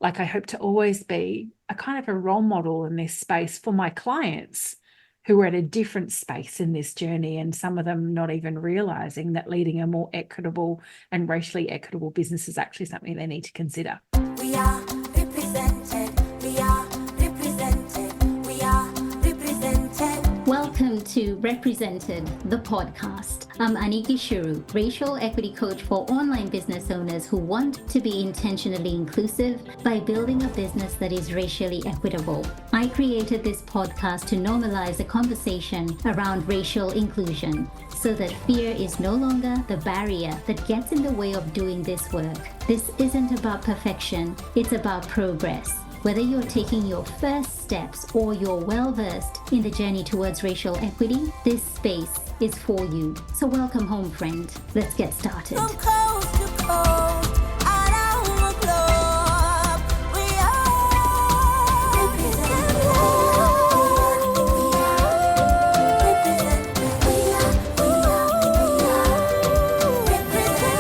like I hope to always be a kind of a role model in this space for my clients who are at a different space in this journey, and some of them not even realizing that leading a more equitable and racially equitable business is actually something they need to consider. We are represented. We are represented. We are represented. Welcome to Represented, the podcast. I'm Aniki Shuru, racial equity coach for online business owners who want to be intentionally inclusive by building a business that is racially equitable. I created this podcast to normalize a conversation around racial inclusion so that fear is no longer the barrier that gets in the way of doing this work. This isn't about perfection, it's about progress. Whether you're taking your first steps or you're well-versed in the journey towards racial equity, this space is for you. So welcome home, friend. Let's get started. From coast to coast, around the globe, we are represented. We are represented. We are represented.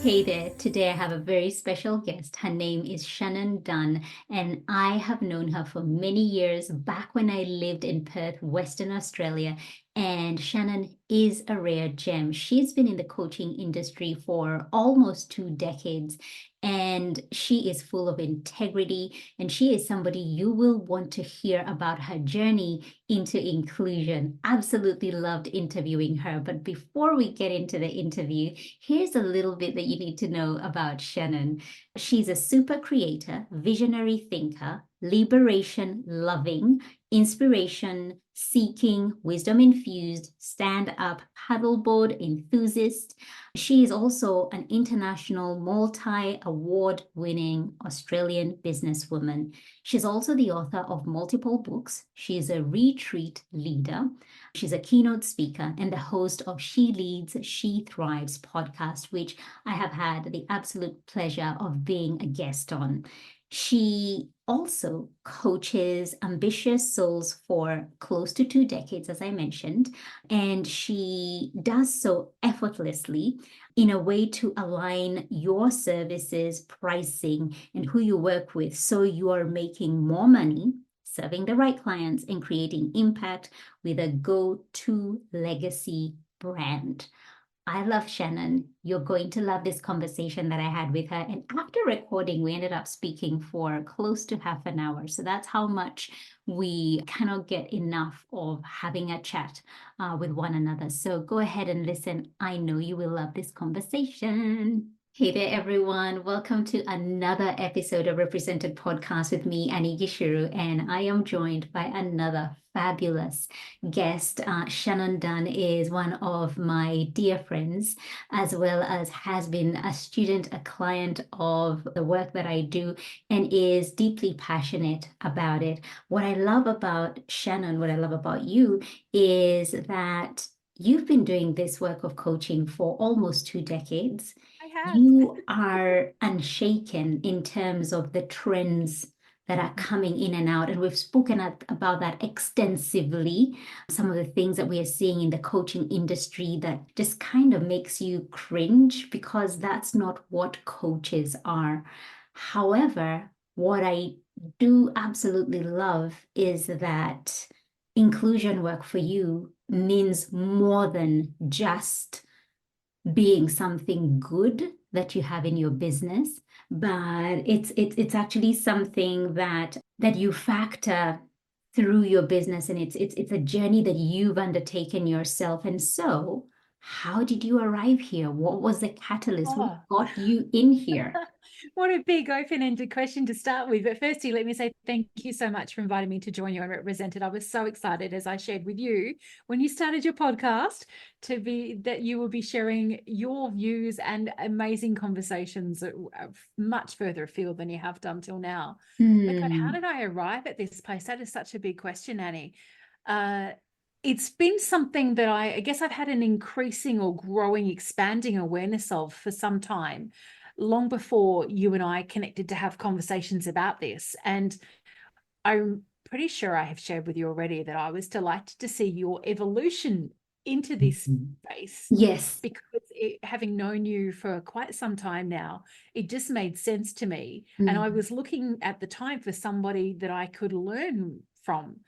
Hey there, today I have a very special guest. Her name is Shannon Dunn, and I have known her for many years back when I lived in Perth, Western Australia. And Shannon is a rare gem. She's been in the coaching industry for almost 2 decades, and she is full of integrity, and she is somebody you will want to hear about her journey into inclusion. Absolutely loved interviewing her. But before we get into the interview, here's a little bit that you need to know about Shannon. She's a super creator, visionary thinker, liberation loving, inspiration seeking, wisdom infused, stand up paddleboard enthusiast. She is also an international multi-award winning Australian businesswoman. She's also the author of multiple books. She is a retreat leader. She's a keynote speaker and the host of She Leads, She Thrives podcast, which I have had the absolute pleasure of being a guest on. She also coaches ambitious souls for close to 2 decades, as I mentioned, and she does so effortlessly in a way to align your services, pricing, and who you work with so you are making more money, serving the right clients, and creating impact with a go-to legacy brand. I love Shannon. You're going to love this conversation that I had with her. And after recording, we ended up speaking for close to half an hour. So that's how much we cannot get enough of having a chat with one another. So go ahead and listen. I know you will love this conversation. Hey there, everyone. Welcome to another episode of Represented Podcast with me, Aniki Shuru, and I am joined by another fabulous guest. Shannon Dunn is one of my dear friends, as well as has been a student, a client of the work that I do, and is deeply passionate about it. What I love about Shannon, what I love about you, is that you've been doing this work of coaching for almost 2 decades. You are unshaken in terms of the trends that are coming in and out. And we've spoken about that extensively. Some of the things that we are seeing in the coaching industry that just kind of makes you cringe because that's not what coaches are. However, what I do absolutely love is that inclusion work for you means more than just being something good that you have in your business, but it's actually something that you factor through your business, and it's a journey that you've undertaken yourself. And so, how did you arrive here? What was the catalyst? What got you in here? What a big open-ended question to start with. But firstly, let me say thank you so much for inviting me to join you on Represented. I was so excited, as I shared with you when you started your podcast, that you will be sharing your views and amazing conversations much further afield than you have done till now. But God, how did I arrive at this place? That is such a big question, Annie. It's been something that I guess I've had an increasing or growing, expanding awareness of for some time, long before you and I connected to have conversations about this. And I'm pretty sure I have shared with you already that I was delighted to see your evolution into this Mhm. space Yes. because having known you for quite some time now, it just made sense to me. And I Mm. was looking at the time for somebody that I could learn from,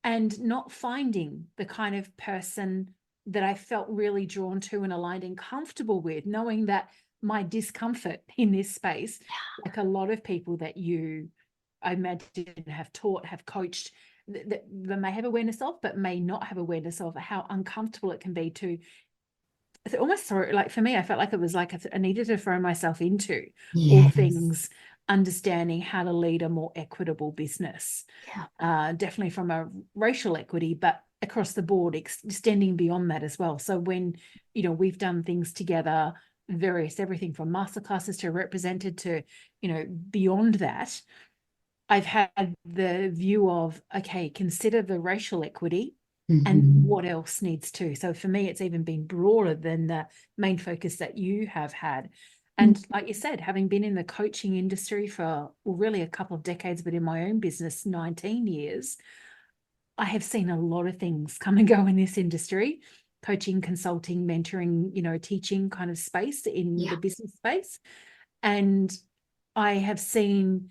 and not finding the kind of person that I felt really drawn to and aligned and comfortable with, knowing that my discomfort in this space, like a lot of people that you, I imagine, have taught, have coached, that they may have awareness of, but may not have awareness of how uncomfortable it can be to almost throw, like for me, I felt like it was like I needed to throw myself into all Yes. things understanding how to lead a more equitable business. Yeah. Definitely from a racial equity, but across the board, extending beyond that as well. So when, we've done things together, everything from masterclasses to represented to, beyond that, I've had the view of, okay, consider the racial equity and Mhm. what else needs to. So for me, it's even been broader than the main focus that you have had. And like you said, having been in the coaching industry for, well, really a couple of decades, but in my own business, 19 years, I have seen a lot of things come and go in this industry, coaching, consulting, mentoring, teaching kind of space in Yeah. the business space. And I have seen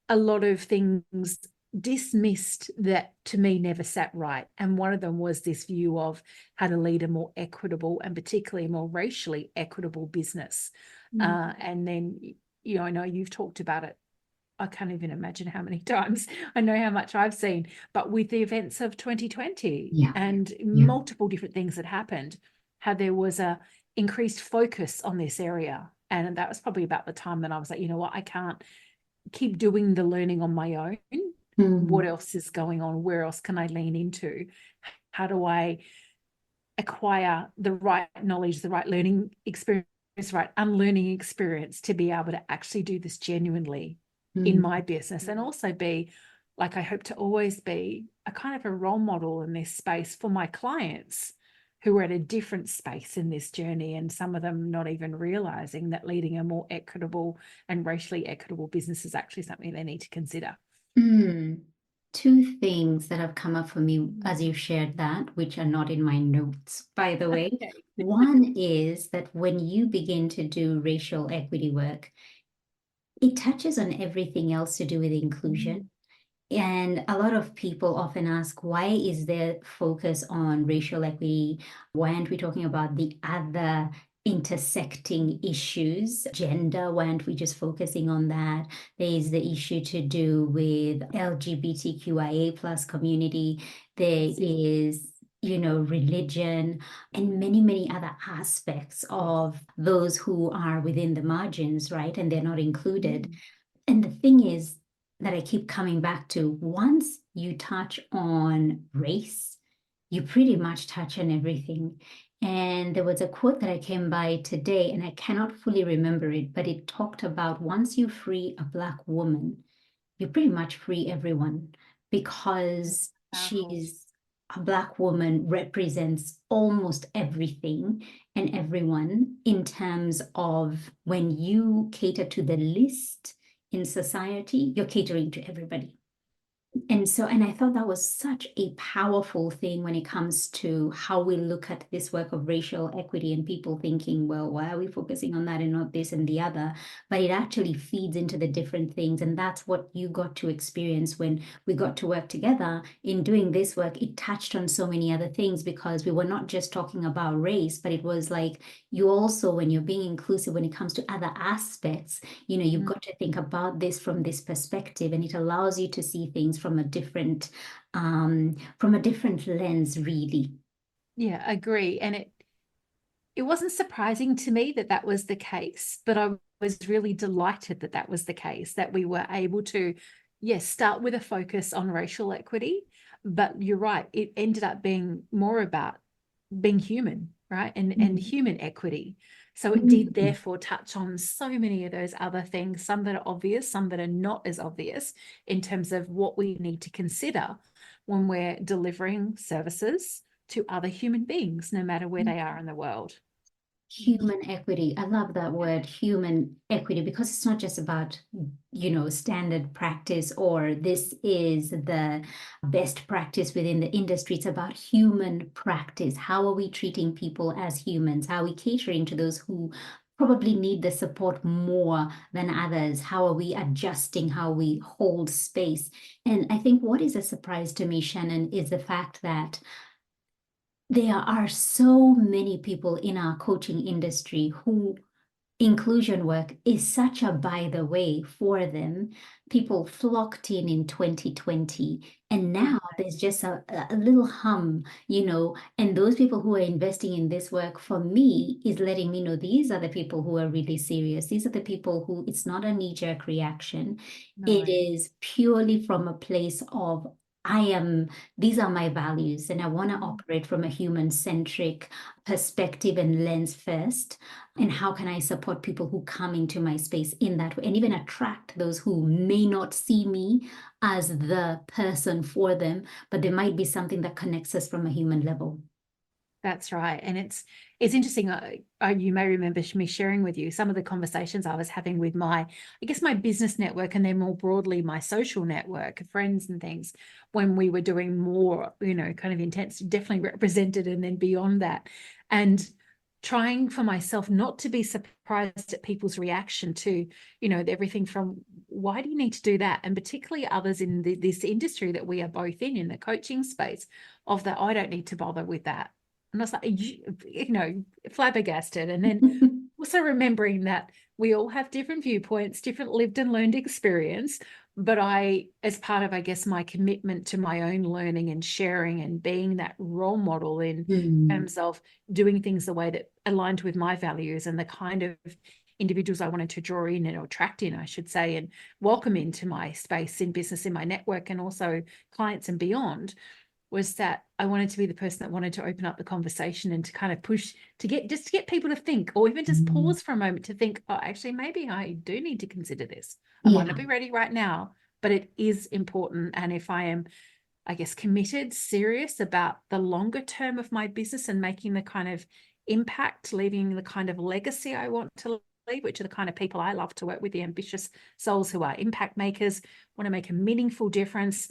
a lot of things dismissed that to me never sat right. And one of them was this view of how to lead a more equitable and particularly a more racially equitable business. And then, I know you've talked about it. I can't even imagine how many times. I know how much I've seen, but with the events of 2020 Yeah. and Yeah. multiple different things that happened, how there was a increased focus on this area. And that was probably about the time that I was like, you know what, I can't keep doing the learning on my own. What Mhm. else is going on? Where else can I lean into? How do I acquire the right knowledge, the right learning experience, right unlearning experience to be able to actually do this genuinely in my business, and also be, like, I hope to always be a kind of a role model in this space for my clients who are at a different space in this journey, and some of them not even realizing that leading a more equitable and racially equitable business is actually something they need to consider. Mm. Two things that have come up for me as you shared that, which are not in my notes, by the way. Okay. One is that when you begin to do racial equity work, it touches on everything else to do with inclusion. And a lot of people often ask, why is there focus on racial equity? Why aren't we talking about the other intersecting issues? Gender, why aren't we just focusing on that? There is the issue to do with LGBTQIA plus community. There is religion, and many, many other aspects of those who are within the margins, right? And they're not included. And the thing is that I keep coming back to, once you touch on race, you pretty much touch on everything. And there was a quote that I came by today, and I cannot fully remember it, but it talked about once you free a Black woman, you pretty much free everyone, because she's a Black woman represents almost everything and everyone in terms of when you cater to the least in society, you're catering to everybody. And I thought that was such a powerful thing when it comes to how we look at this work of racial equity, and people thinking, well, why are we focusing on that and not this and the other? But it actually feeds into the different things. And that's what you got to experience when we got to work together in doing this work. It touched on so many other things, because we were not just talking about race, but it was like, you also, when you're being inclusive, when it comes to other aspects, you've got to think about this from this perspective, and it allows you to see things from a different lens, really. Yeah, agree. And it wasn't surprising to me that that was the case, but I was really delighted that that was the case, that we were able to, yes, start with a focus on racial equity. But you're right, it ended up being more about being human, right? And human equity. So it did therefore touch on so many of those other things, some that are obvious, some that are not as obvious, in terms of what we need to consider when we're delivering services to other human beings, no matter where they are in the world. Human equity. I love that word, human equity, because it's not just about, standard practice or this is the best practice within the industry. It's about human practice. How are we treating people as humans? How are we catering to those who probably need the support more than others? How are we adjusting how we hold space? And I think what is a surprise to me, Shannon, is the fact that there are so many people in our coaching industry who inclusion work is such a by the way for them. People flocked in 2020, and now there's just a little and those people who are investing in this work for me is letting me know these are the people who are really serious. These are the people who it's not a knee-jerk reaction. No. It is purely from a place of these are my values, and I want to operate from a human-centric perspective and lens first. And how can I support people who come into my space in that way, and even attract those who may not see me as the person for them, but there might be something that connects us from a human level. That's right. And it's interesting. You may remember me sharing with you some of the conversations I was having with my business network, and then more broadly, my social network of friends and things, when we were doing more, kind of intense, definitely represented, and then beyond that. And trying for myself not to be surprised at people's reaction to, everything from why do you need to do that? And particularly others in this industry that we are both in the coaching space, of that, I don't need to bother with that. And I was like, flabbergasted. And then also remembering that we all have different viewpoints, different lived and learned experience. But as part of, I guess, my commitment to my own learning and sharing and being that role model in terms of doing things the way that aligned with my values and the kind of individuals I wanted to draw in and attract in, I should say, and welcome into my space in business, in my network, and also clients and beyond, was that I wanted to be the person that wanted to open up the conversation and to kind of push to get people to think, or even just pause for a moment to think, oh, actually, maybe I do need to consider this. I might not be ready right now, but it is important. And if I am, I guess, committed, serious about the longer term of my business and making the kind of impact, leaving the kind of legacy I want to leave, which are the kind of people I love to work with, the ambitious souls who are impact makers, want to make a meaningful difference,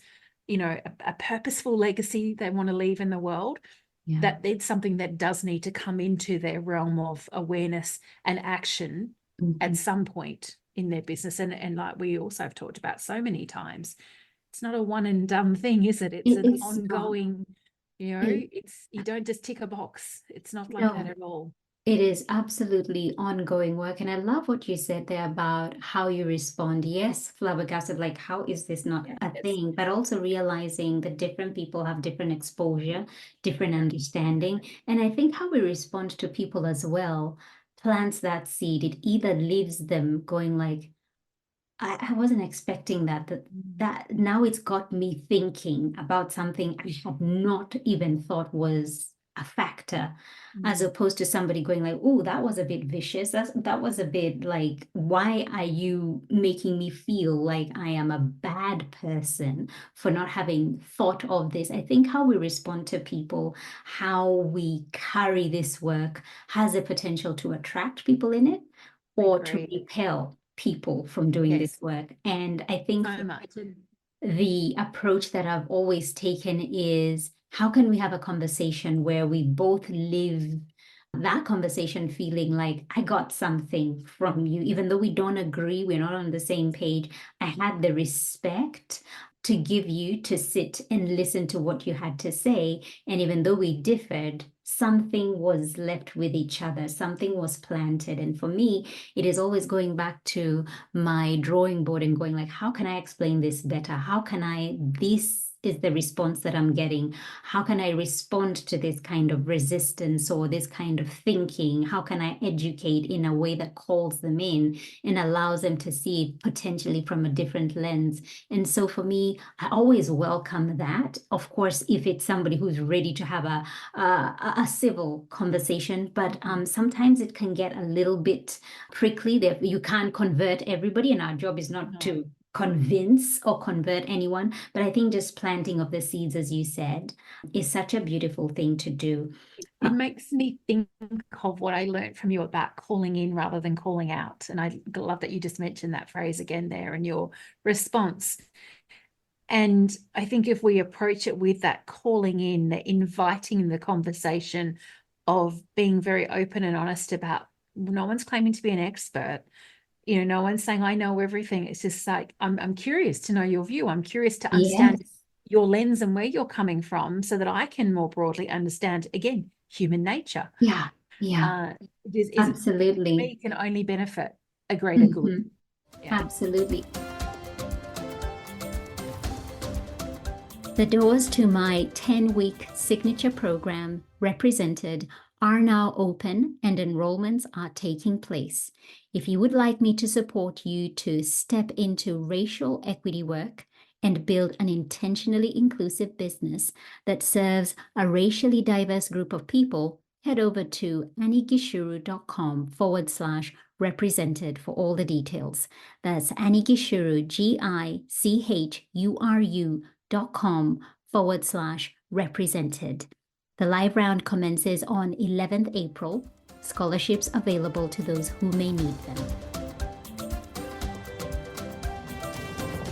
a purposeful legacy they want to leave in the world, that it's something that does need to come into their realm of awareness and action at some point in their business. And like we also have talked about so many times, it's not a one and done thing, is it? It's an ongoing, you don't just tick a box. It's not like that at all. It is absolutely ongoing work. And I love what you said there about how you respond. Yes, flabbergasted, like, how is this not a thing? But also realizing that different people have different exposure, different understanding. And I think how we respond to people as well plants that seed. It either leaves them going like, I wasn't expecting that now it's got me thinking about something I had not even thought was a factor, as opposed to somebody going like, oh, that was a bit vicious. That was a bit like, why are you making me feel like I am a bad person for not having thought of this? I think how we respond to people, how we carry this work has a potential to attract people in it or to repel people from doing this work. And I think the approach that I've always taken is, how can we have a conversation where we both live that conversation feeling like I got something from you, even though we don't agree, we're not on the same page. I had the respect to give you to sit and listen to what you had to say. And even though we differed, something was left with each other, something was planted. And for me, it is always going back to my drawing board and going like, how can I explain this better? How can this is the response that I'm getting. How can I respond to this kind of resistance or this kind of thinking? How can I educate in a way that calls them in and allows them to see it potentially from a different lens? And so for me, I always welcome that. Of course, if it's somebody who's ready to have a civil conversation, but sometimes it can get a little bit prickly. That you can't convert everybody, and our job is not to convince or convert anyone, but I think just planting of the seeds, as you said, is such a beautiful thing to do. It makes me think of what I learned from you about calling in rather than calling out. And I love that you just mentioned that phrase again there in your response. And I think if we approach it with that calling in, the inviting the conversation of being very open and honest about, no one's claiming to be an expert. No one's saying I know everything. It's just like, I'm curious to know your view. I'm curious to understand Yes. your lens and where you're coming from so that I can more broadly understand, again, human nature. Yeah. Absolutely. Me can only benefit a greater good. Yeah. Absolutely. The doors to my 10-week signature program, Represented, are now open and enrollments are taking place. If you would like me to support you to step into racial equity work and build an intentionally inclusive business that serves a racially diverse group of people, head over to anigishuru.com/represented for all the details. That's Anigishuru, GICHURU.com/represented. The live round commences on 11th April. Scholarships available to those who may need them.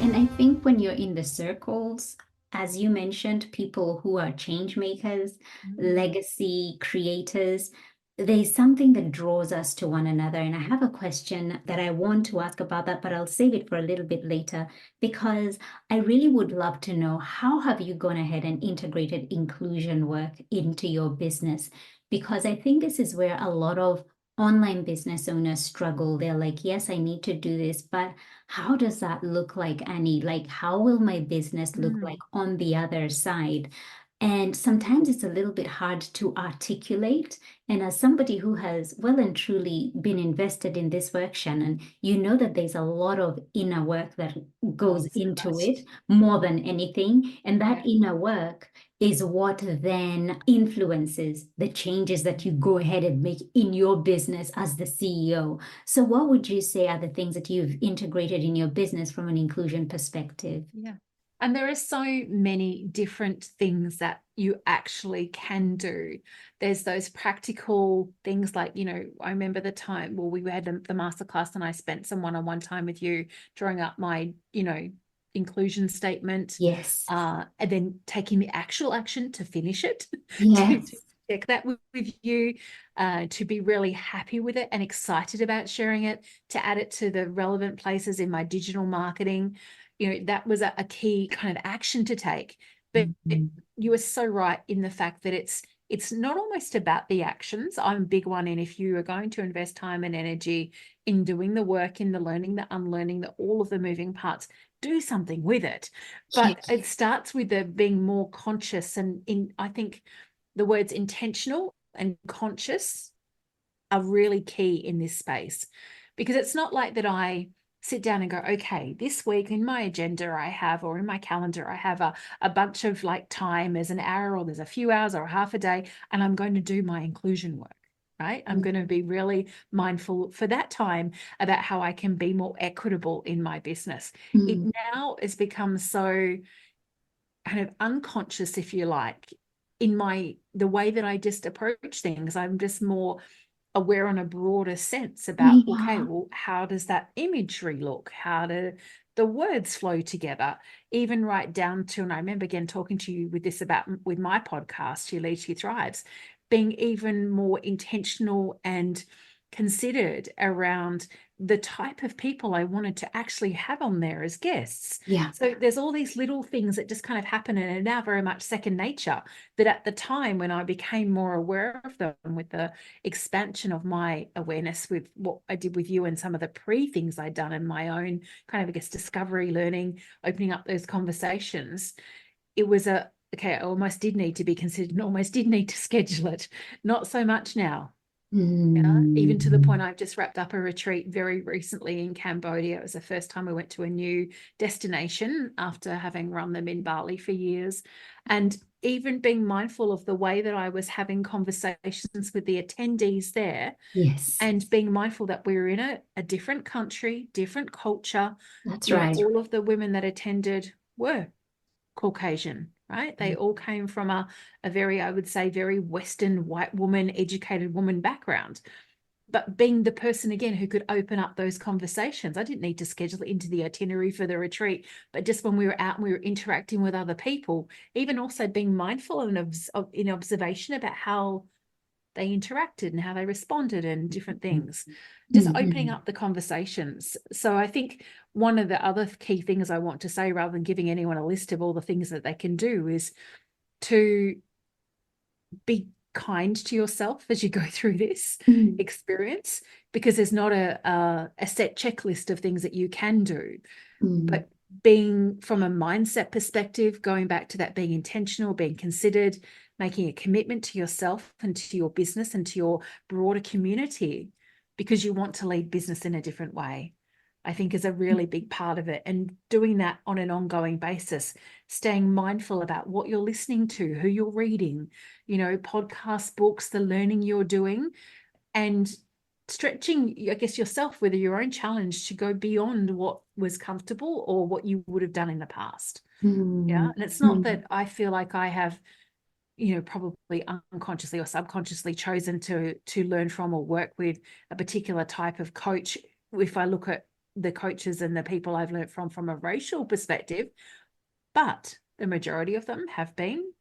And I think when you're in the circles, as you mentioned, people who are change makers, legacy creators, there's something that draws us to one another. And I have a question that I want to ask about that, but I'll save it for a little bit later, because I really would love to know, how have you gone ahead and integrated inclusion work into your business? Because I think this is where a lot of online business owners struggle. They're like, yes, I need to do this, but how does that look like, Annie? Like, how will my business look like on the other side? And sometimes it's a little bit hard to articulate. And as somebody who has well and truly been invested in this work, Shannon, you know that there's a lot of inner work that goes into it more than anything. And that inner work is what then influences the changes that you go ahead and make in your business as the CEO. So what would you say are the things that you've integrated in your business from an inclusion perspective? Yeah. And there are so many different things that you actually can do. There's those practical things like, I remember the time, we had the masterclass and I spent some one-on-one time with you drawing up my, inclusion statement. Yes. And then taking the actual action to finish it. Yes. to check that with you, to be really happy with it and excited about sharing it, to add it to the relevant places in my digital marketing. That was a key kind of action to take. But you were so right in the fact that it's not almost about the actions. I'm a big one in, if you are going to invest time and energy in doing the work, in the learning, the unlearning, all of the moving parts, do something with it. But it starts with the being more conscious. And I think the words intentional and conscious are really key in this space, because it's not like that I sit down and go, okay, this week in my agenda I have, or in my calendar, I have a bunch of like time, there's an hour or there's a few hours or half a day, and I'm going to do my inclusion work, right? I'm going to be really mindful for that time about how I can be more equitable in my business. It now has become so kind of unconscious, if you like, in the way that I just approach things. I'm just more aware on a broader sense about, okay, well, how does that imagery look? How do the words flow together? Even right down to, and I remember again talking to you with my podcast, Who Leads, Who Thrives, being even more intentional and considered around the type of people I wanted to actually have on there as guests. Yeah. So there's all these little things that just kind of happen and are now very much second nature, that at the time when I became more aware of them, with the expansion of my awareness with what I did with you and some of the things I'd done in my own kind of, I guess, discovery, learning, opening up those conversations, it was okay, I almost did need to be considered and almost did need to schedule it. Not so much now. Yeah, even to the Mm. point I've just wrapped up a retreat very recently in Cambodia. It was the first time we went to a new destination after having run them in Bali for years. And even being mindful of the way that I was having conversations with the attendees there, Yes, and being mindful that we were in a different country, different culture. that's You know, right. all of the women that attended were Caucasian, right? They all came from a very, I would say, very Western white woman, educated woman background. But being the person again who could open up those conversations, I didn't need to schedule it into the itinerary for the retreat, but just when we were out and we were interacting with other people, even also being mindful and in observation about how they interacted and how they responded and different things, just opening Mhm. up the conversations. So I think one of the other key things I want to say, rather than giving anyone a list of all the things that they can do, is to be kind to yourself as you go through this Mm. experience, because there's not a set checklist of things that you can do. Mm. But being from a mindset perspective, going back to that, being intentional, being considered, making a commitment to yourself and to your business and to your broader community, because you want to lead business in a different way, I think is a really big part of it. And doing that on an ongoing basis, staying mindful about what you're listening to, who you're reading, you know, podcasts, books, the learning you're doing, and stretching, I guess, yourself with your own challenge to go beyond what was comfortable or what you would have done in the past. Yeah. Mm. And it's not Mm. that I feel like I have, you know, probably unconsciously or subconsciously chosen to learn from or work with a particular type of coach. If I look at the coaches and the people I've learned from a racial perspective, but the majority of them have been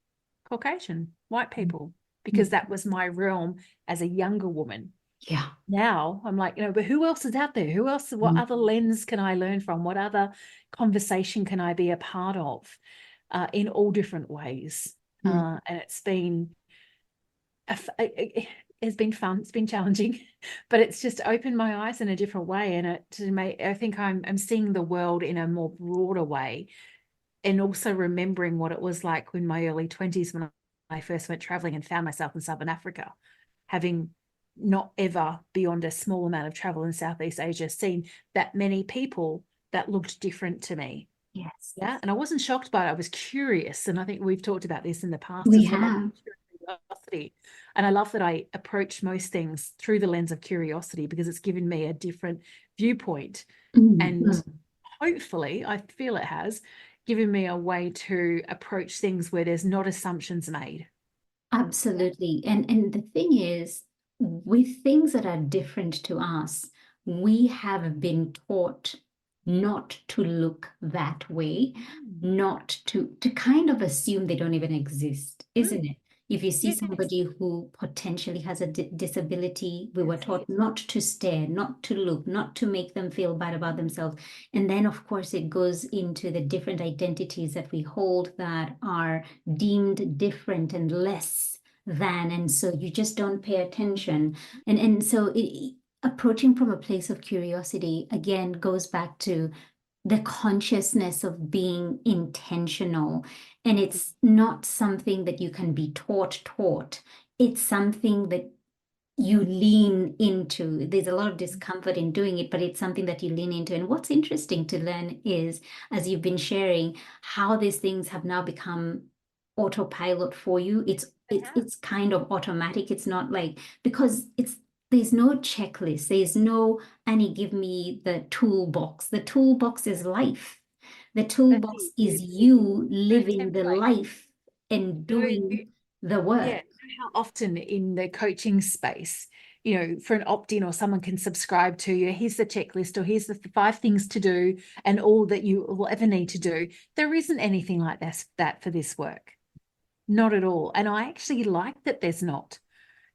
Caucasian, white people, because Mm. that was my realm as a younger woman. Yeah. Now I'm like, you know, but who else is out there? Who else, what Mm. other lens can I learn from? What other conversation can I be a part of in all different ways? Mm. And it's been, it's been fun. It's been challenging, but it's just opened my eyes in a different way. And I think I'm seeing the world in a more broader way, and also remembering what it was like in my early 20s when I first went traveling and found myself in Southern Africa, having not ever beyond a small amount of travel in Southeast Asia seen that many people that looked different to me. Yes. Yeah. And I wasn't shocked by it. I was curious. And I think we've talked about this in the past We as well, about have. curiosity. And I love that I approach most things through the lens of curiosity, because it's given me a different viewpoint. Mm. And Mm. hopefully, I feel it has given me a way to approach things where there's not assumptions made. Absolutely. And the thing is, with things that are different to us, we have been taught not to look that way, Mm. not to kind of assume they don't even exist, isn't Mm. it? If you see Yes. somebody who potentially has a disability, we were That's taught it. not to stare, not to look, not to make them feel bad about themselves. And then, of course, it goes into the different identities that we hold that are deemed different and less than, and so you just don't pay attention. And so approaching from a place of curiosity again goes back to the consciousness of being intentional. And it's not something that you can be taught. It's something that you lean into. There's a lot of discomfort in doing it, but it's something that you lean into. And what's interesting to learn is, as you've been sharing, how these things have now become autopilot for you. It's kind of automatic. It's not like, because there's no checklist. There's no, Annie, give me the toolbox. The toolbox is life. The That's toolbox it. is It's you no living the template. life and No, doing the yeah. work. How often in the coaching space, you know, for an opt-in or someone can subscribe to you, here's the checklist, or here's the 5 things to do and all that you will ever need to do. There isn't anything like that for this work. Not at all. And I actually like that there's not,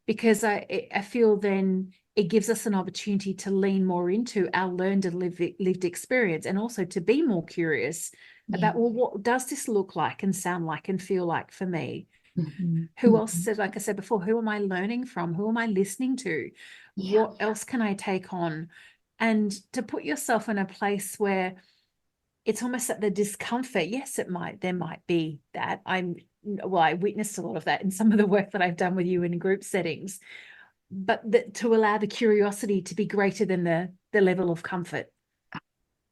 because I feel then it gives us an opportunity to lean more into our learned and lived experience, and also to be more curious Yeah. about, well, what does this look like and sound like and feel like for me? Mhm. Who else Mhm. said, like I said before, who am I learning from? Who am I listening to? Yeah. What else can I take on? And to put yourself in a place where it's almost at the discomfort. Yes, there might be that. I witnessed a lot of that in some of the work that I've done with you in group settings, but to allow the curiosity to be greater than the level of comfort.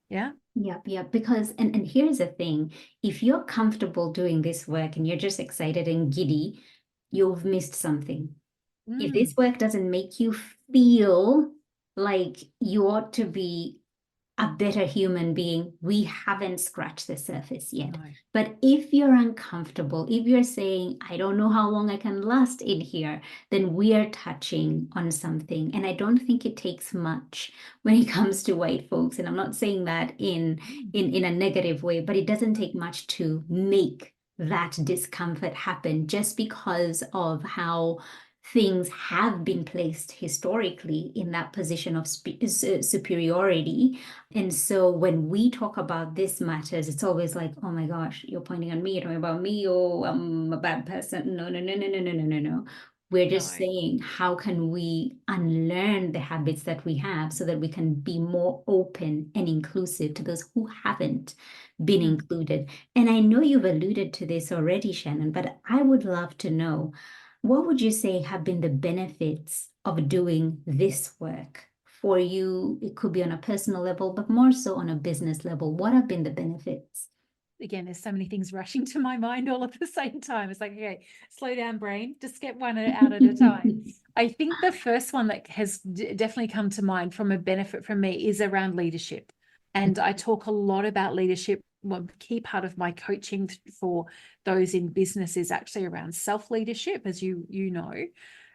Yeah. Yep. Because, and here's the thing, if you're comfortable doing this work and you're just excited and giddy, you've missed something. If this work doesn't make you feel like you ought to be a better human being, we haven't scratched the surface yet. No. But if you're uncomfortable, if you're saying, I don't know how long I can last in here, then we are touching on something. And I don't think it takes much when it comes to white folks. And I'm not saying that in a negative way, but it doesn't take much to make that discomfort happen just because of how things have been placed historically in that position of superiority. And so when we talk about this matters, it's always like, oh my gosh, you're pointing at me, you're talking about me, oh, I'm a bad person. No. We're just saying, how can we unlearn the habits that we have so that we can be more open and inclusive to those who haven't been included? And I know you've alluded to this already, Shannon, but I would love to know, what would you say have been the benefits of doing this work for you? It could be on a personal level, but more so on a business level. What have been the benefits? Again, there's so many things rushing to my mind all at the same time. It's like, okay, slow down, brain, just get one out at a time. I think the first one that has definitely come to mind from a benefit from me is around leadership. And I talk a lot about leadership. One key part of my coaching for those in business is actually around self-leadership, as you know.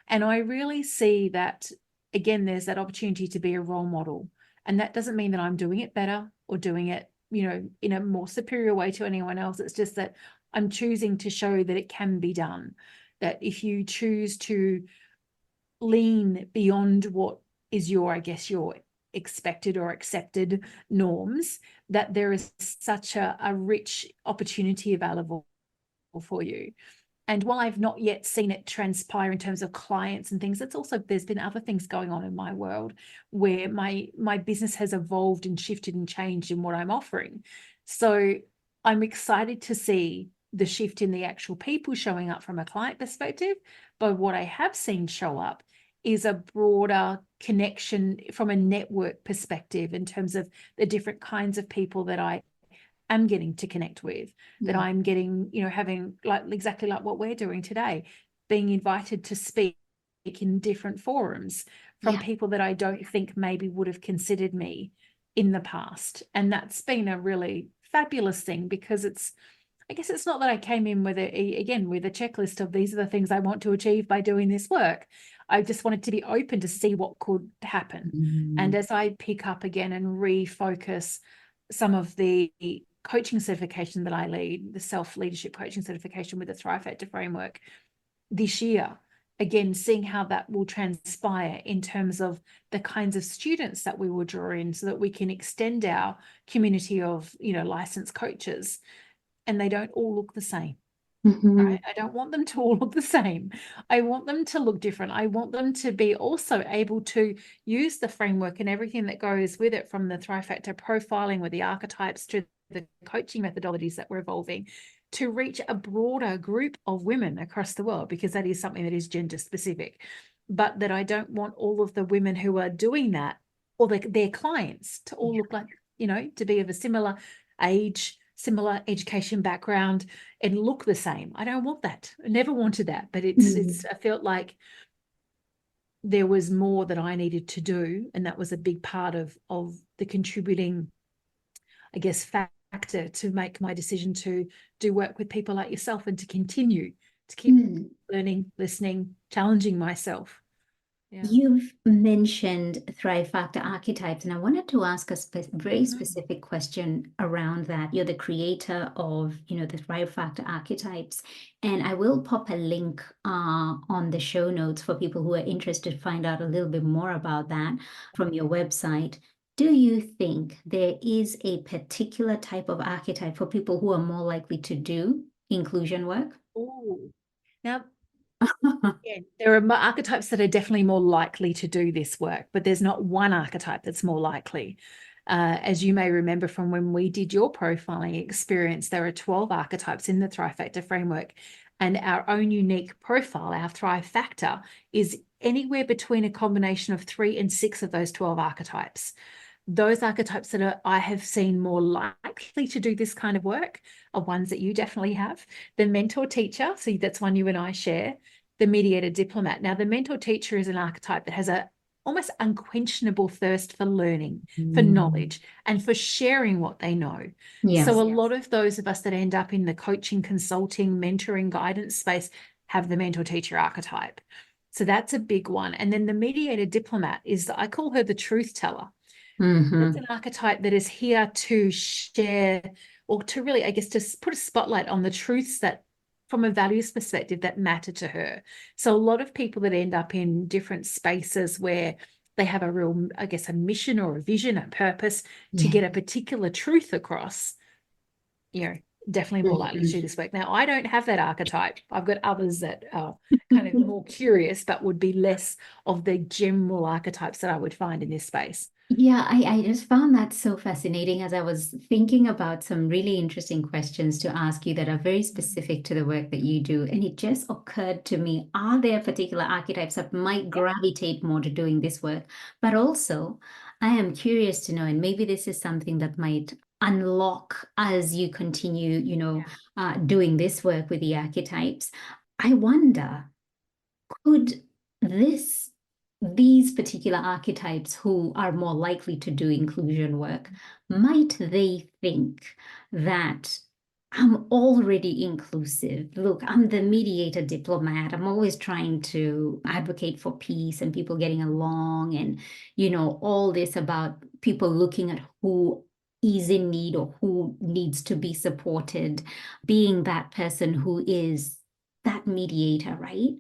And I really see that, again, there's that opportunity to be a role model. And that doesn't mean that I'm doing it better or doing it, in a more superior way to anyone else. It's just that I'm choosing to show that it can be done. That if you choose to lean beyond what is your expected or accepted norms, that there is such a rich opportunity available for you. And while I've not yet seen it transpire in terms of clients and things, there's been other things going on in my world where my business has evolved and shifted and changed in what I'm offering. So I'm excited to see the shift in the actual people showing up from a client perspective. But what I have seen show up is a broader connection from a network perspective in terms of the different kinds of people that I am getting to connect with, that I'm getting, having exactly like what we're doing today, being invited to speak in different forums from people that I don't think maybe would have considered me in the past. And that's been a really fabulous thing, because I guess it's not that I came in with a checklist of these are the things I want to achieve by doing this work. I just wanted to be open to see what could happen. And as I pick up again and refocus some of the coaching certification that I lead, the self-leadership coaching certification with the Thrive Factor framework this year, again, seeing how that will transpire in terms of the kinds of students that we will draw in so that we can extend our community of, licensed coaches, and they don't all look the same. Right? I don't want them to all look the same. I want them to look different. I want them to be also able to use the framework and everything that goes with it, from the Thrive Factor profiling with the archetypes to the coaching methodologies that we're evolving, to reach a broader group of women across the world, because that is something that is gender specific. But that I don't want all of the women who are doing that, or their clients, to all look like, to be of a similar age, similar education background, and look the same. I don't want that. I never wanted that, but I felt like there was more that I needed to do, and that was a big part of the contributing, I guess, factor to make my decision to do work with people like yourself, and to continue to keep learning, listening, challenging myself. Yeah. You've mentioned Thrive Factor archetypes, and I wanted to ask a very specific question around that. You're the creator of, the Thrive Factor archetypes, and I will pop a link on the show notes for people who are interested to find out a little bit more about that from your website. Do you think there is a particular type of archetype for people who are more likely to do inclusion work? Oh, now, there are archetypes that are definitely more likely to do this work, but there's not one archetype that's more likely. As you may remember from when we did your profiling experience, there are 12 archetypes in the Thrive Factor framework, and our own unique profile, our Thrive Factor, is anywhere between a combination of 3 and 6 of those 12 archetypes. Those archetypes that I have seen more likely to do this kind of work are ones that you definitely have. The mentor teacher, so that's one you and I share. The mediator diplomat. Now, the mentor teacher is an archetype that has a almost unquenchable thirst for learning, for knowledge, and for sharing what they know. Yes. So a lot of those of us that end up in the coaching, consulting, mentoring, guidance space have the mentor teacher archetype. So that's a big one. And then the mediator diplomat is, I call her the truth teller. It's an archetype that is here to share, or to really, I guess, to put a spotlight on the truths that, from a values perspective, that matter to her. So a lot of people that end up in different spaces where they have a real, I guess, a mission or a vision, a purpose to get a particular truth across, definitely more likely to do this work. Now, I don't have that archetype. I've got others that are kind of more curious, but would be less of the general archetypes that I would find in this space. Yeah, I just found that so fascinating as I was thinking about some really interesting questions to ask you that are very specific to the work that you do. And it just occurred to me, are there particular archetypes that might gravitate more to doing this work? But also, I am curious to know, and maybe this is something that might unlock as you continue, doing this work with the archetypes. I wonder, could these particular archetypes who are more likely to do inclusion work, might they think that I'm already inclusive? Look, I'm the mediator diplomat. I'm always trying to advocate for peace and people getting along, and, all this about people looking at who is in need or who needs to be supported, being that person who is that mediator, right?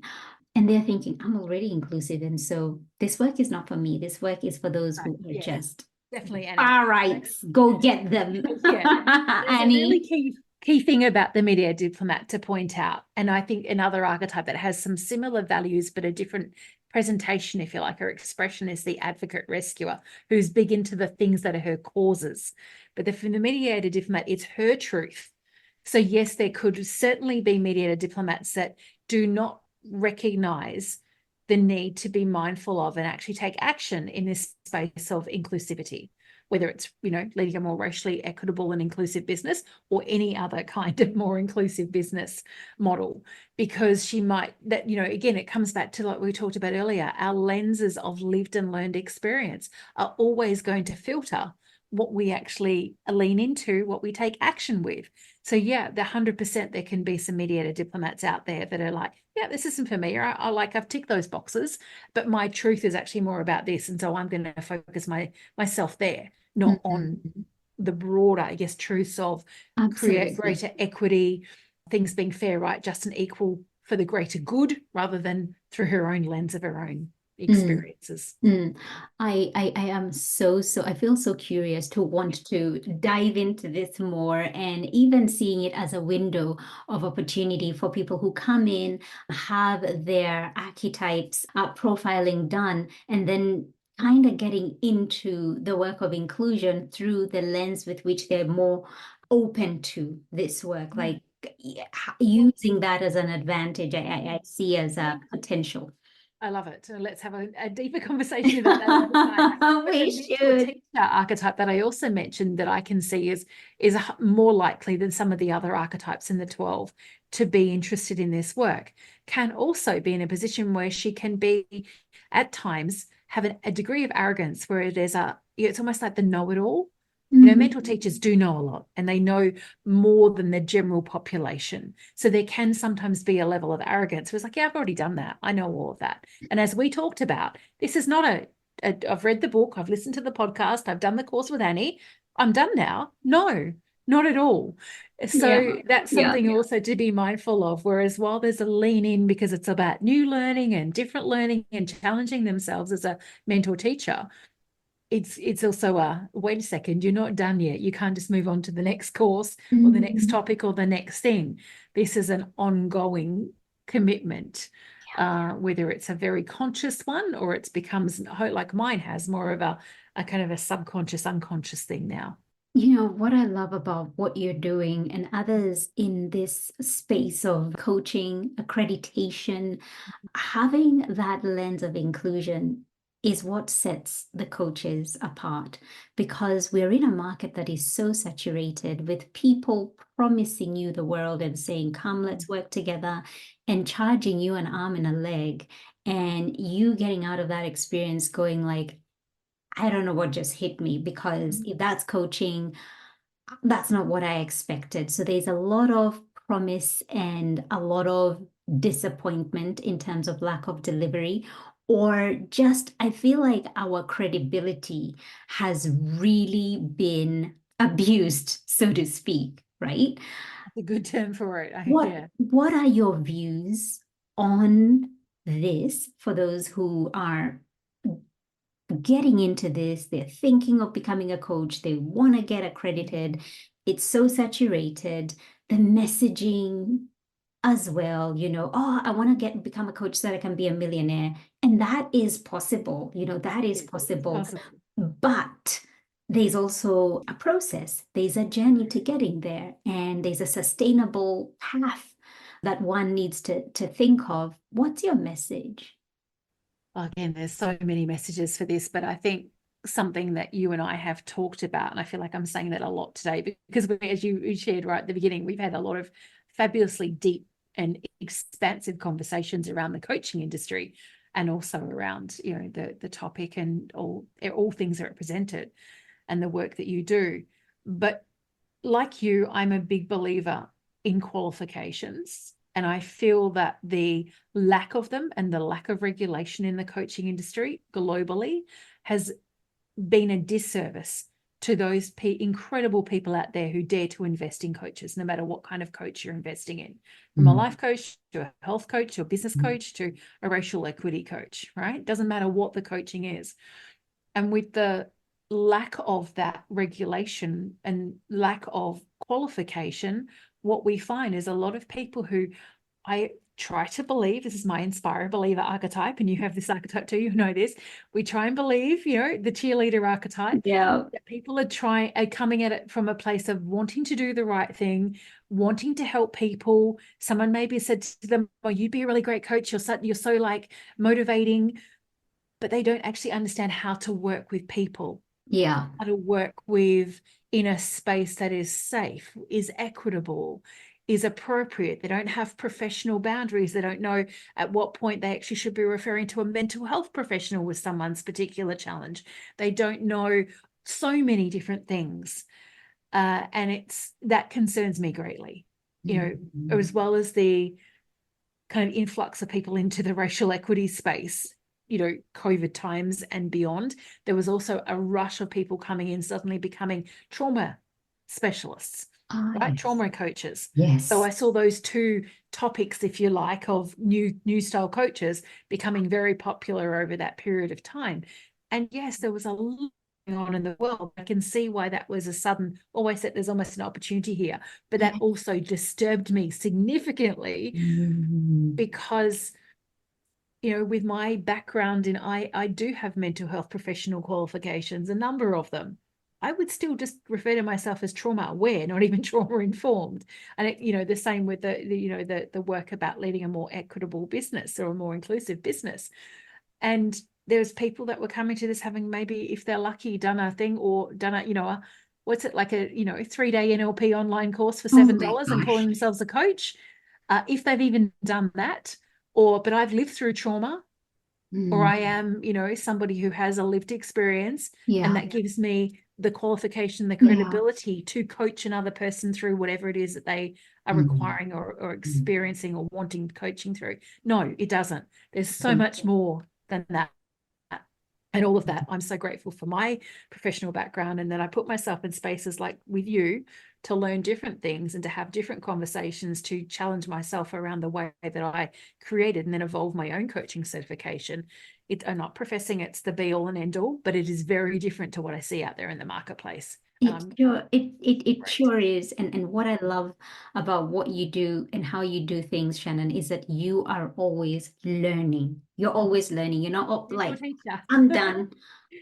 And they're thinking, I'm already inclusive. And so this work is not for me. This work is for those who are just definitely, Annie. All right, go get them. There's Annie. a really key thing about the mediator diplomat to point out. And I think another archetype that has some similar values, but a different presentation, if you like, or expression, is the advocate rescuer, who's big into the things that are her causes. But for the mediator diplomat, it's her truth. So yes, there could certainly be mediator diplomats that do not recognize the need to be mindful of and actually take action in this space of inclusivity, whether it's, leading a more racially equitable and inclusive business or any other kind of more inclusive business model, because she might, that, again, it comes back to, like we talked about earlier, our lenses of lived and learned experience are always going to filter what we actually lean into, what we take action with. So yeah, the 100% there can be some mediator diplomats out there that are like, yeah, this isn't for me, or I've ticked those boxes, but my truth is actually more about this. And so I'm going to focus myself there, not on the broader, I guess, truths of create greater equity, things being fair, right, just and equal for the greater good, rather than through her own lens of her own experiences. I am I feel so curious to want to dive into this more, and even seeing it as a window of opportunity for people who come in, have their archetypes profiling done, and then kind of getting into the work of inclusion through the lens with which they're more open to this work, like using that as an advantage. I see as a potential. I love it. So let's have a deeper conversation about that. We should. Teacher archetype that I also mentioned that I can see is more likely than some of the other archetypes in the 12 to be interested in this work, can also be in a position where she can be, at times, have a degree of arrogance where there's it's almost like the know-it-all. Mentor teachers do know a lot, and they know more than the general population. So there can sometimes be a level of arrogance where it's like, yeah, I've already done that. I know all of that. And as we talked about, this is not I've read the book, I've listened to the podcast, I've done the course with Annie, I'm done now. No, not at all. So that's something also to be mindful of. Whereas while there's a lean in because it's about new learning and different learning and challenging themselves as a mentor teacher, it's also wait a second, you're not done yet. You can't just move on to the next course or the next topic or the next thing. This is an ongoing commitment, whether it's a very conscious one or it becomes, like mine has, more of a kind of a subconscious, unconscious thing now. You know, what I love about what you're doing and others in this space of coaching, accreditation, having that lens of inclusion is what sets the coaches apart, because we're in a market that is so saturated with people promising you the world and saying, come, let's work together, and charging you an arm and a leg, and you getting out of that experience going like, I don't know what just hit me, because if that's coaching, that's not what I expected. So there's a lot of promise and a lot of disappointment in terms of lack of delivery, or just I feel like our credibility has really been abused, so to speak, right? That's a good term for it. What Yeah. what are your views on this for those who are getting into this, they're thinking of becoming a coach, they want to get accredited, it's so saturated, the messaging as well, you know, oh, I want to become a coach so that I can be a millionaire. And that is possible, you know, that is It's possible. possible. But there's also a process, there's a journey to getting there, and there's a sustainable path that one needs to think of. What's your message? Again, there's so many messages for this, but I think something that you and I have talked about, and I feel like I'm saying that a lot today, because as you shared right at the beginning, we've had a lot of fabulously deep and expansive conversations around the coaching industry, and also around, you know, the topic and all things that are presented and the work that you do. But like you, I'm a big believer in qualifications. And I feel that the lack of them and the lack of regulation in the coaching industry globally has been a disservice to those incredible people out there who dare to invest in coaches, no matter what kind of coach you're investing in, from a life coach to a health coach to a business coach to a racial equity coach, right? Doesn't matter what the coaching is. And with the lack of that regulation and lack of qualification, what we find is a lot of people who I try to believe, this is my inspire believer archetype, and you have this archetype too, you know this. We try and believe, you know, the cheerleader archetype. Yeah. That people are coming at it from a place of wanting to do the right thing, wanting to help people. Someone maybe said to them, "Oh, you'd be a really great coach. You're so like motivating," but they don't actually understand how to work with people, Yeah. how to work with in a space that is safe, is equitable, is appropriate. They don't have professional boundaries. They don't know at what point they actually should be referring to a mental health professional with someone's particular challenge. They don't know so many different things. And that concerns me greatly, you know, as well as the kind of influx of people into the racial equity space, you know, COVID times and beyond. There was also a rush of people coming in, suddenly becoming trauma specialists, Ah, right? yes. Trauma coaches. Yes. So I saw those two topics, if you like, of new style coaches becoming very popular over that period of time. And yes, there was a lot going on in the world. I can see why that was a sudden, always said there's almost an opportunity here, but that also disturbed me significantly because, you know, with my background in, I do have mental health professional qualifications, a number of them. I would still just refer to myself as trauma aware, not even trauma informed. And it, you know, the same with the work about leading a more equitable business or a more inclusive business. And there's people that were coming to this having maybe, if they're lucky, done a thing or done a, you know, what's it, like a, you know, 3-day NLP online course for $7 and calling themselves a coach. If they've even done that, but I've lived through trauma, or I am, you know, somebody who has a lived experience, and that gives me the qualification, the credibility to coach another person through whatever it is that they are requiring or experiencing or wanting coaching through. No, it doesn't. There's so much more than that. And all of that, I'm so grateful for my professional background, and then I put myself in spaces like with you to learn different things and to have different conversations, to challenge myself around the way that I created and then evolve my own coaching certification. I'm not professing it's the be all and end all, but it is very different to what I see out there in the marketplace. It sure is. And what I love about what you do and how you do things, Shannon, is that you are always learning. You're always learning. You're not like, I'm done.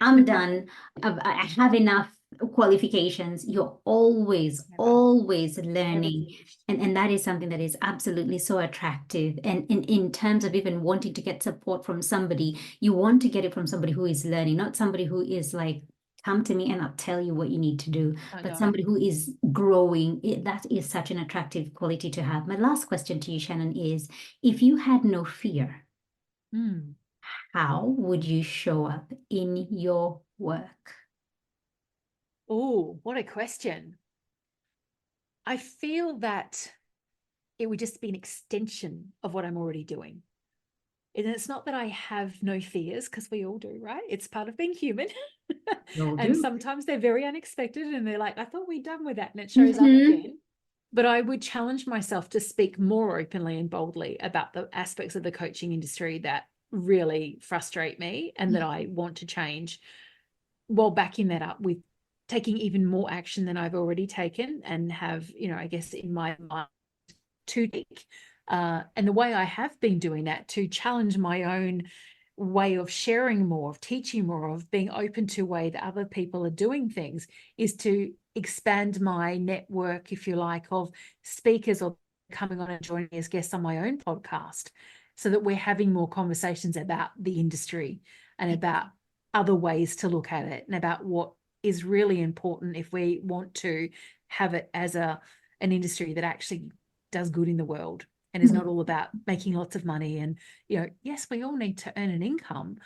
I'm done. I have enough. qualifications. You're always, Never, always never learning. finished. And that is something that is absolutely so attractive. And in terms of even wanting to get support from somebody, you want to get it from somebody who is learning, not somebody who is like, come to me and I'll tell you what you need to do, I but know. somebody who is growing. That is such an attractive quality to have. My last question to you, Shannon, is if you had no fear, Mm. how would you show up in your work? Oh, what a question. I feel that it would just be an extension of what I'm already doing. And it's not that I have no fears, because we all do, right? It's part of being human. Will And do. sometimes they're very unexpected and they're like, I thought we'd done with that. And it shows up Mhm. again. But I would challenge myself to speak more openly and boldly about the aspects of the coaching industry that really frustrate me and that I want to change, while backing that up with taking even more action than I've already taken and have, I guess in my mind to take. And the way I have been doing that to challenge my own way of sharing more, of teaching more, of being open to way that other people are doing things is to expand my network, if you like, of speakers or coming on and joining as guests on my own podcast, so that we're having more conversations about the industry and about other ways to look at it and about what is really important if we want to have it as an industry that actually does good in the world and is not all about making lots of money. And, yes, we all need to earn an income,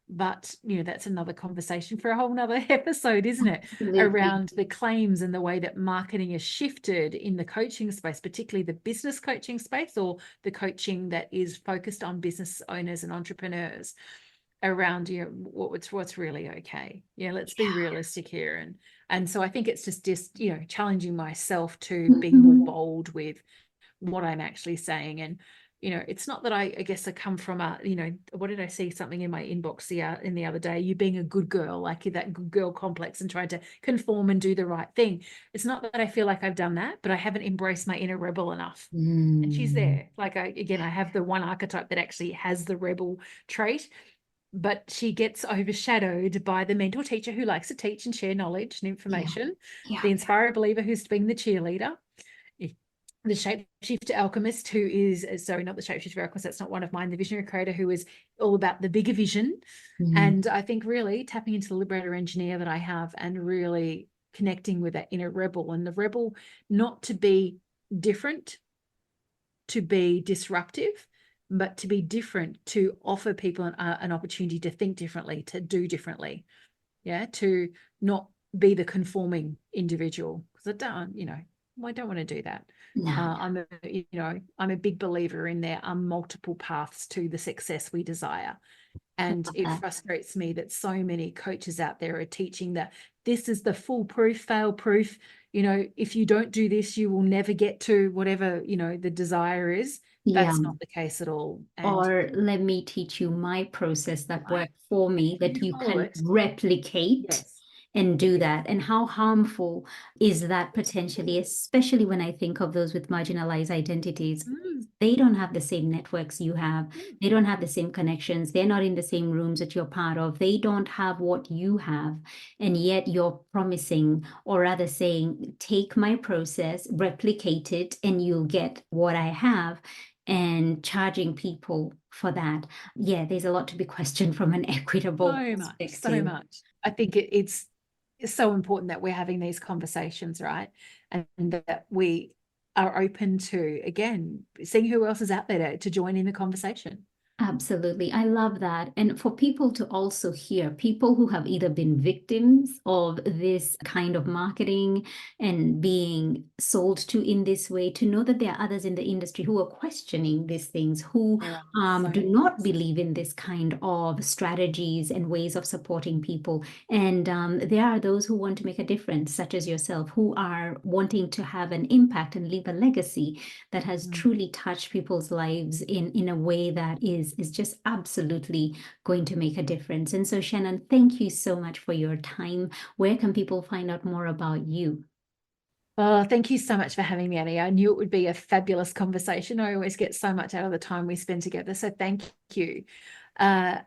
but, that's another conversation for a whole nother episode, isn't it? Absolutely. Around the claims and the way that marketing has shifted in the coaching space, particularly the business coaching space or the coaching that is focused on business owners and entrepreneurs around, what's really okay. Let's be realistic here. And so I think it's just, challenging myself to be more Mhm. bold with what I'm actually saying. And, it's not that I guess I come from what did I see something in my inbox in the other day, you being a good girl, like that good girl complex and trying to conform and do the right thing. It's not that I feel like I've done that, but I haven't embraced my inner rebel enough. And she's Mm. there. Like I have the one archetype that actually has the rebel trait, but she gets overshadowed by the mentor teacher who likes to teach and share knowledge and Yeah, information, yeah, the inspirer believer who's being the cheerleader, the shapeshifter alchemist who is, sorry, not the shapeshifter alchemist, that's not one of mine, the visionary creator who is all about the bigger vision. Mm. And I think really tapping into the liberator engineer that I have and really connecting with that inner rebel, and the rebel not to be different, to be disruptive, but to be different, to offer people an opportunity to think differently, to do differently. Yeah. To not be the conforming individual, because I don't want to do that. No, I'm a big believer in there are multiple paths to the success we desire. I And love it that. frustrates me that so many coaches out there are teaching that this is the foolproof, fail proof. If you don't do this, you will never get to whatever, the desire is. Yeah. That's not the case at all. And Or let me teach you my process that right, worked for me and that you you follow can it. replicate Yes. and do Yes. that. And how harmful is that potentially, especially when I think of those with marginalized identities? Mm, They don't have the same networks you have. mm, They don't have the same connections. They're not in the same rooms that you're part of. They don't have what you have. And yet you're promising, or rather saying, take my process, replicate it, and you'll get what I have, and charging people for that. Yeah, there's a lot to be questioned from an equitable so much, so perspective. much. I think it's so important that we're having these conversations, right? And that we are open to, again, seeing who else is out there to join in the conversation. Absolutely. I love that. And for people to also hear, people who have either been victims of this kind of marketing and being sold to in this way, to know that there are others in the industry who are questioning these things, who There are so do many. not believe in this kind of strategies and ways of supporting people. And there are those who want to make a difference, such as yourself, who are wanting to have an impact and leave a legacy that has Mm. truly touched people's lives in a way that is just absolutely going to make a difference. And so, Shannon, thank you so much for your time. Where can people find out more about you? Oh, thank you so much for having me, Annie. I knew it would be a fabulous conversation. I always get so much out of the time we spend together. So thank you. Uh,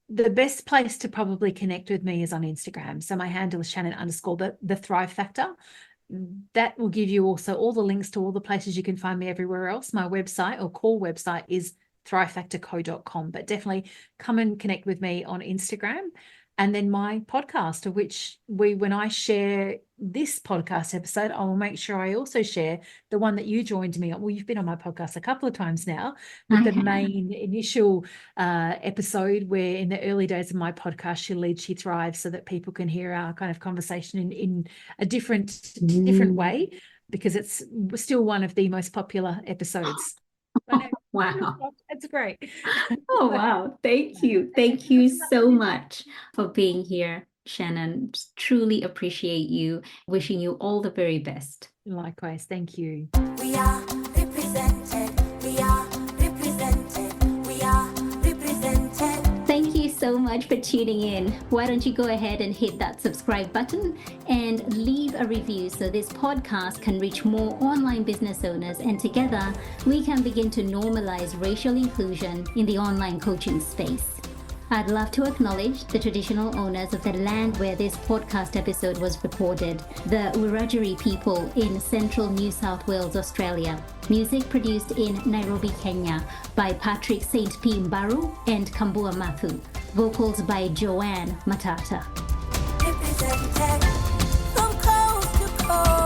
the best place to probably connect with me is on Instagram. So my handle is Shannon_ the Thrive Factor. That will give you also all the links to all the places you can find me everywhere else. My website or core website is thrivefactorco.com, but definitely come and connect with me on Instagram. And then my podcast, of which when I share this podcast episode, I will make sure I also share the one that you joined me on. Well, you've been on my podcast a couple of times now, but the main initial episode where in the early days of my podcast, She Leads, She Thrives, so that people can hear our kind of conversation in a different way, because it's still one of the most popular episodes. Wow. That's great. Oh, wow. Thank you. Thank you so much for being here, Shannon. Truly appreciate you. Wishing you all the very best. Likewise. Thank you. We are represented. We are represented. We are represented. Thank you so much for tuning in. Why don't you go ahead and hit that subscribe button and leave a review so this podcast can reach more online business owners, and together we can begin to normalize racial inclusion in the online coaching space. I'd love to acknowledge the traditional owners of the land where this podcast episode was recorded, the Wiradjuri people in central New South Wales, Australia. Music produced in Nairobi, Kenya by Patrick St. P. Mbaru and Kambua Mathu. Vocals by Joanne Matata. Represented from coast to coast.